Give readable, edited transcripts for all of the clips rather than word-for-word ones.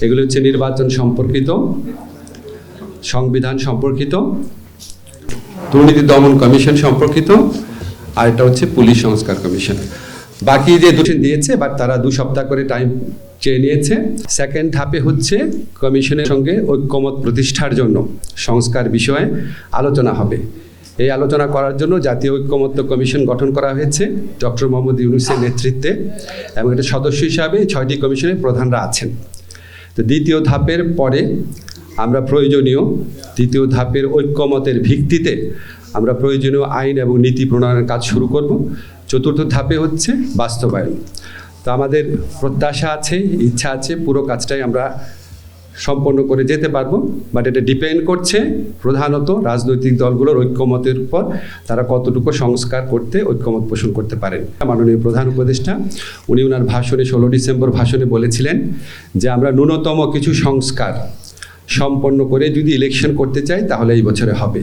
এগুলো হচ্ছে নির্বাচন সম্পর্কিত, সংবিধান সম্পর্কিত, দুর্নীতি দমন কমিশন সম্পর্কিত, আর এটা হচ্ছে পুলিশ সংস্কার কমিশন। বাকি যে দুটো দিয়েছে, বাট তারা 2 সপ্তাহ করে টাইম চেয়ে নিয়েছে। সেকেন্ড ধাপে হচ্ছে কমিশনের সঙ্গে ঐক্যমত প্রতিষ্ঠার জন্য সংস্কার বিষয়ে আলোচনা হবে। এই আলোচনা করার জন্য জাতীয় ঐক্যমত্য কমিশন গঠন করা হয়েছে ডক্টর মোহাম্মদ ইউনূসের নেতৃত্বে, এবং এটা সদস্য হিসাবে 6টি কমিশনের প্রধানরা আছেন। তো দ্বিতীয় ধাপের পরে আমরা দ্বিতীয় ধাপের ঐক্যমতের ভিত্তিতে আমরা প্রয়োজনীয় আইন এবং নীতি প্রণয়নের কাজ শুরু করব। চতুর্থ ধাপে হচ্ছে বাস্তবায়ন। তো আমাদের প্রত্যাশা আছে, ইচ্ছা আছে, পুরো কাজটাই আমরা সম্পন্ন করে যেতে পারবো, বাট এটা ডিপেন্ড করছে প্রধানত রাজনৈতিক দলগুলোর ঐক্যমতের উপর, তারা কতটুকু সংস্কার করতে ঐক্যমত পোষণ করতে পারেন। মাননীয় প্রধান উপদেষ্টা উনি ওনার ভাষণে 16 ডিসেম্বর ভাষণে বলেছিলেন যে আমরা ন্যূনতম কিছু সংস্কার সম্পন্ন করে যদি ইলেকশন করতে চাই তাহলে এই বছরে হবে,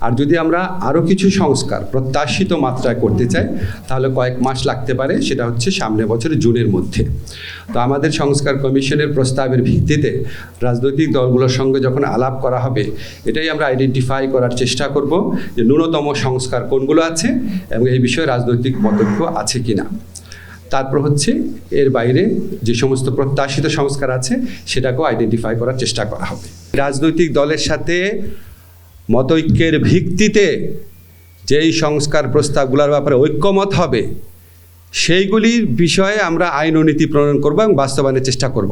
আর যদি আমরা আরও কিছু সংস্কার প্রত্যাশিত মাত্রায় করতে চাই তাহলে কয়েক মাস লাগতে পারে, সেটা হচ্ছে সামনের বছর জুনের মধ্যে। তো আমাদের সংস্কার কমিশনের প্রস্তাবের ভিত্তিতে রাজনৈতিক দলগুলোর সঙ্গে যখন আলাপ করা হবে, এটাই আমরা আইডেন্টিফাই করার চেষ্টা করব যে ন্যূনতম সংস্কার কোনগুলো আছে এবং এই বিষয়ে রাজনৈতিক মতৈক্য আছে কিনা। তারপর হচ্ছে এর বাইরে যে সমস্ত প্রত্যাশিত সংস্কার আছে সেটাকেও আইডেন্টিফাই করার চেষ্টা করা হবে। রাজনৈতিক দলের সাথে মতৈক্যের ভিত্তিতে যেই সংস্কার প্রস্তাবগুলোর ব্যাপারে ঐক্যমত হবে সেইগুলির বিষয়ে আমরা আইন ও নীতি প্রণয়ন করব এবং বাস্তবায়নের চেষ্টা করব।